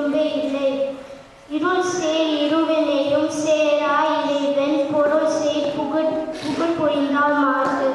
துரும்பே இல்லை. இருள் சேர் இருவினையும் சேராய் இறைவன் பொருள் சேர் புகழ் பொழிந்தால் மாறு.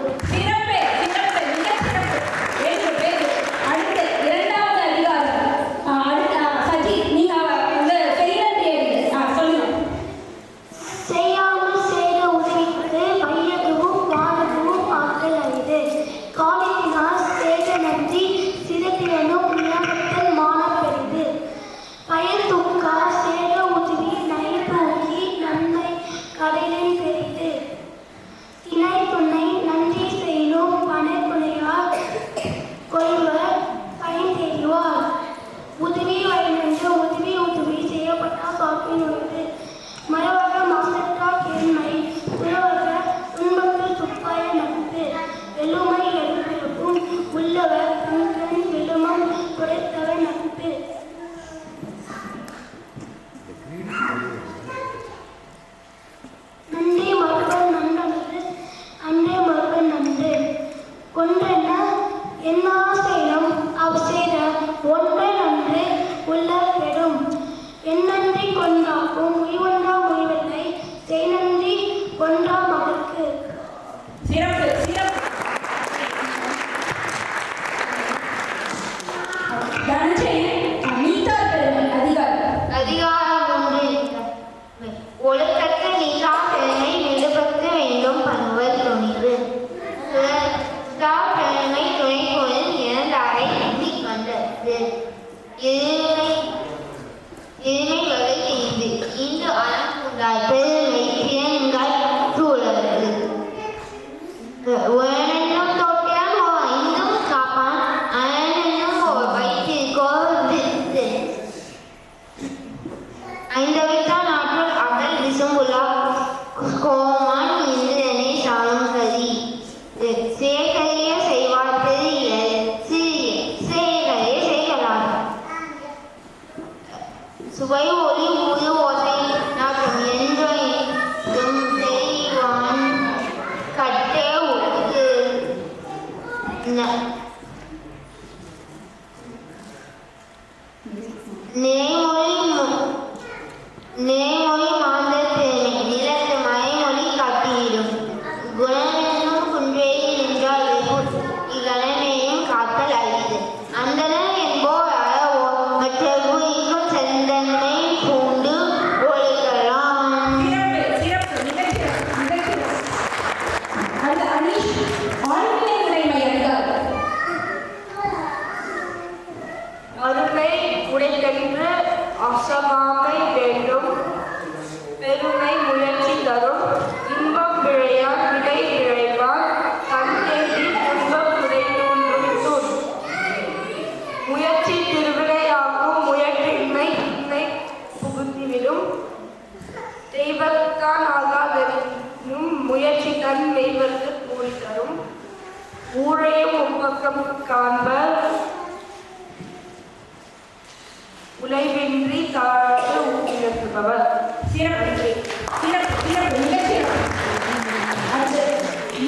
உழைவின்றி தாழ்ந்து ஊக்கியிருப்பவர். சிறப்பு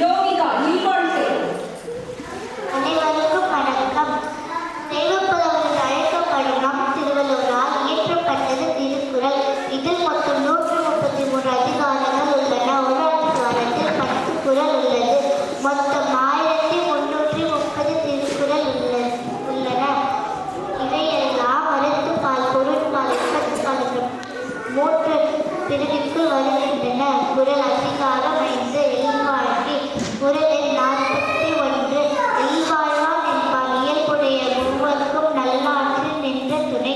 யோகிதா அனைவருக்கும் வணக்கம். தெய்வப்புலவர்கள் அழைக்கப்படும் நம் திருவள்ளுவரால் இயற்றப்பட்டது திருக்குறள். இதில் மொத்தம் 133 அதிகாரங்கள் உள்ளன. ஒரு அதிகாரத்தில் 10 குறள் உள்ளது. மொத்தம் 1330 திருக்குறள் உள்ளன. இவையெல்லாம் அறத்துப்பால், பொருட்பால், இன்பத்துப்பால் என்ற 3 பிரிவுக்கு வருகின்றன. குறள் அதிகாரம் 5 இல்வாழ்க்கை. குறள் எண் 41 இல்வாழ்வான் என்பார் இயல்புடைய மூவர்க்கும் நல்லாற்று நின்ற துணை.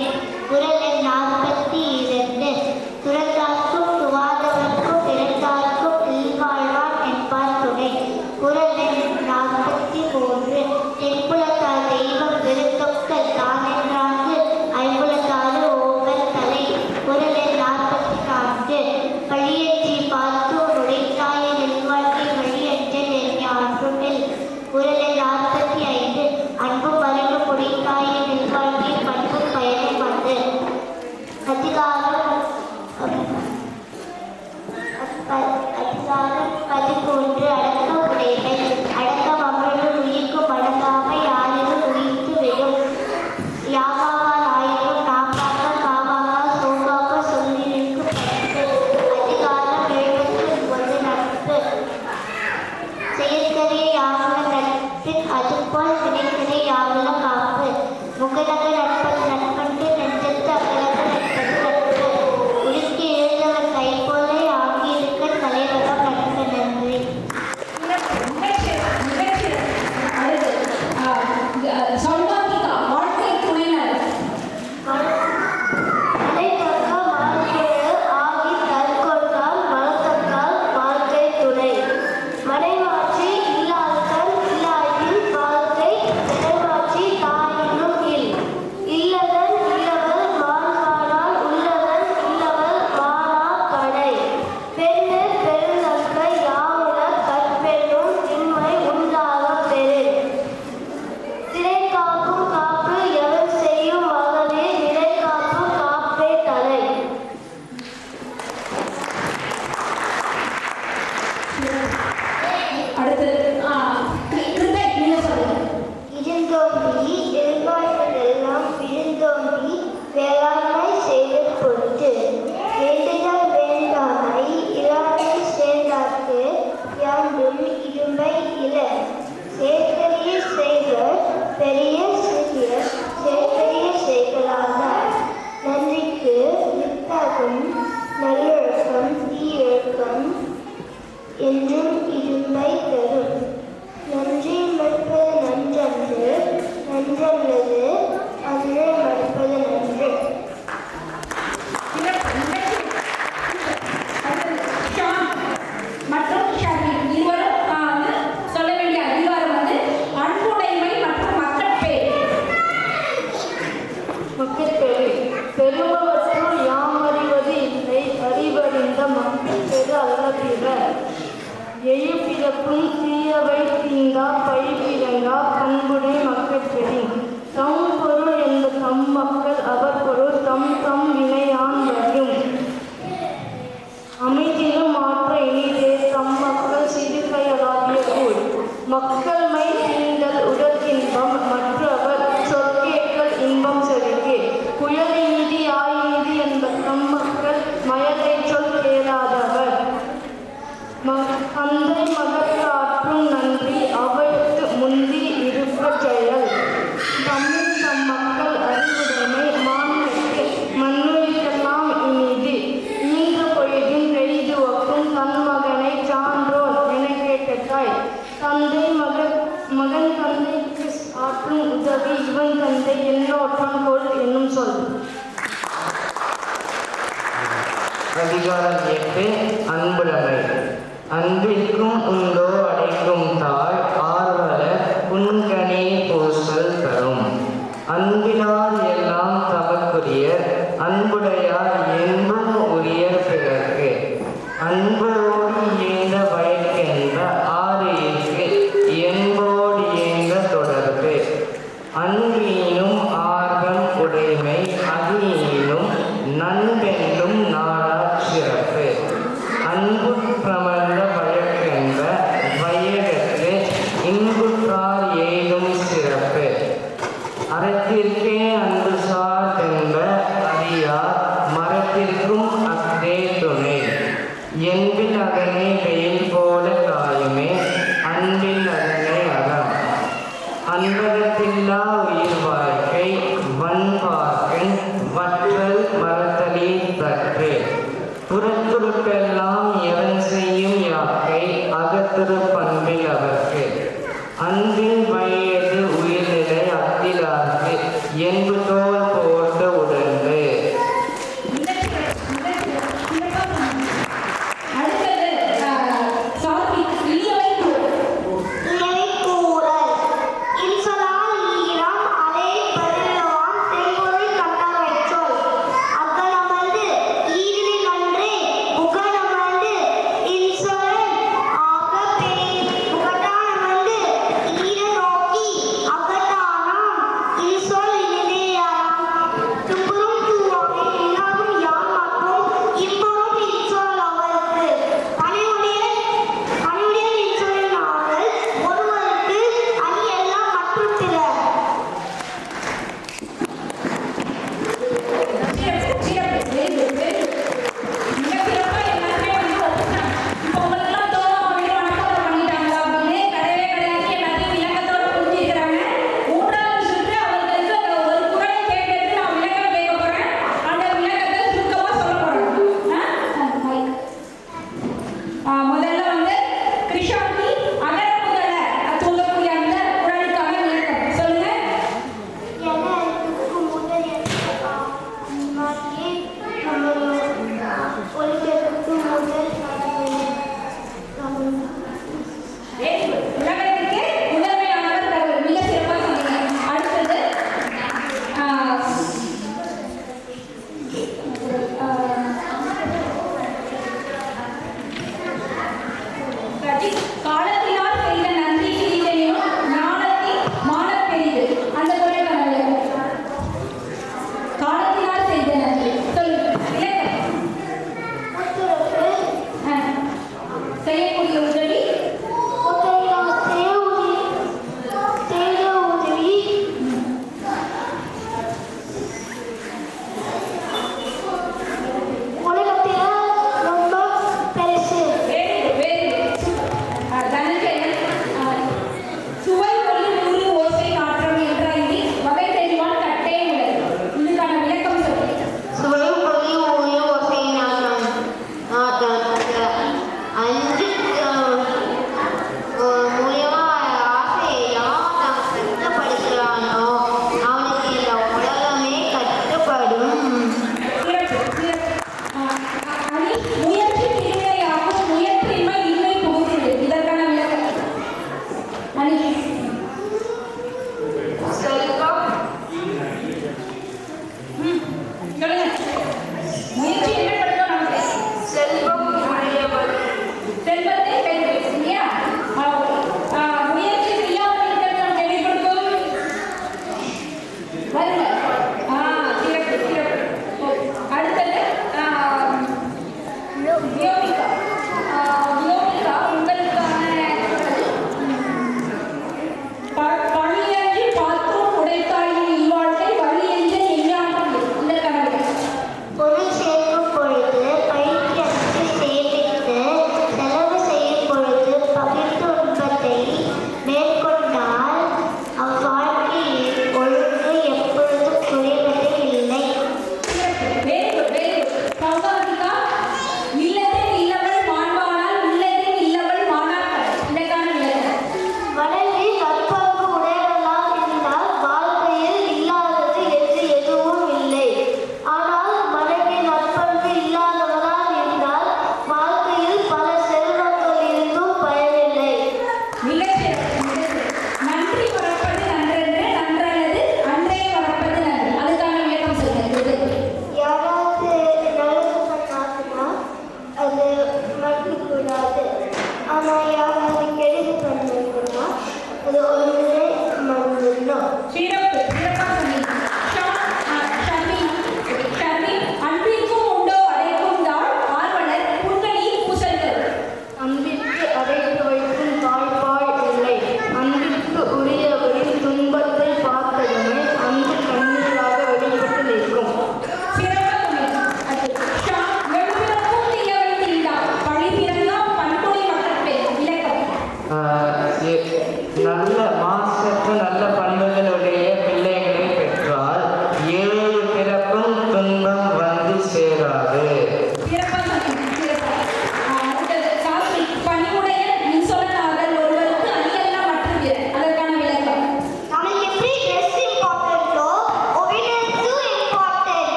குறள் எண் 42 துறந்தார்க்கும் துவாதவர்க்கும் பிறந்தார்க்கும் இல்வாழ்வான் என்பார் துணை. குறள் எண் 43 தென்புலத்தார் தெய்வம் வெறுத்தொக்கல் தானென்றாங்கு ஐம்புலத்தாறு ஓவர் தலை. குறள் எண் 44 பழியற்றி பார்த்தோர் நல்லொழுக்கம் நல்லொழுக்கம் தீயொழுக்கம் என்றும் இரும்பை தரும். நன்றி மறுப்பது நன்றன்று நன்றல்லது அன்றே மறுப்பது நன்று. மற்றும் ஷர்மின் இருவரும் சொல்ல வேண்டிய அதிகாரம் வந்து அன்புடைமை மற்றும் மக்கட்பேறு. மக்கட்பேறு பெருமவற்றுள் யாம் அறிவது இல்லை அறிவறிந்த மக்கட்பேறு அல்ல. எழிப்பிறப்பும் தீயவை தீங்கா பழிப்பிறங்கா பண்புடை மக்கட்பெறி. தம் பொருள் என்ற தம் மக்கள் அவர் பொருள் தம் தம் வினையான் வரும். அமைதியிலும் மாற்ற இனிதே தம் மக்கள் சிறுகையலாகிய கூழ். மக்கள் மை தீண்டல் உடல் இன்பம் மற்றவர் சொற்கேட்கல் இன்பம் செலுக்கே. புயல் இனிதி ஆயினிதி என்ப தம் மக்கள் மயலை சொல் கேளாதவர். தந்தை மகற்கு ஆற்றும் நன்றி அவையத்து முந்தி இருப்ப செயல். தமிழ் தம் மக்கள் அறிவுடைமை மாண்புக்கு மண்ணுயிர்க்கெல்லாம் இனிது. ஈன்ற பொழுதின் பெரிது ஒக்கும் தன் மகனை சான்றோன் என கேட்ட தாய். தந்தை மகன் தந்தைக்கு ஆற்றும் உதவி இவன் தந்தை என்னோற்றம் கொள் என்னும் சொல். அதிகாரம் 8 அன்புடைமை. அன்பிற்கும் உண்டோ அடைக்கும் தாய் ஆர்வலர் புன்கனி பூசல் தரும். அன்பினார் எல்லாம் தமக்குரியர் அன்புடையார் என்பும் உரியர் பிறர்க்கு. அன்போடு இயங்க வழக்கென்ற ஆறுயிர்க்கு என்போடு இயங்க தொடர்பு. அன்பீனும் ஆர்வம் உடைமை அதீனும் நண்பென்றும் நாடார் சிறப்பு. அன்பு பிரமந்த வழக்கென்ற வையகத்து இன்புற்றார் ஏதும் சிறப்பு. அறத்திற்கே அன்பு சார்ந்தென்ப அறியார் மரத்திற்கும் அஃதே துணை. என்பில் அதனை வெயில் போல காயுமே அன்பில் அதனை அறம். அன்பகத்தில்லா உயிர் வாழ்க்கை வன்பார்க்கன் வற்றல் மரத்தலீர் தற்று. புறத்துருக்கெல்லாம் எவன் செய்யும் யாக்கை அகத்திரு பண்பில் அவர்க்கு. அன்பின் வயது உயிர்நிலை அத்திலார்க்கு என்பு தோல் போட்டு உடன்று.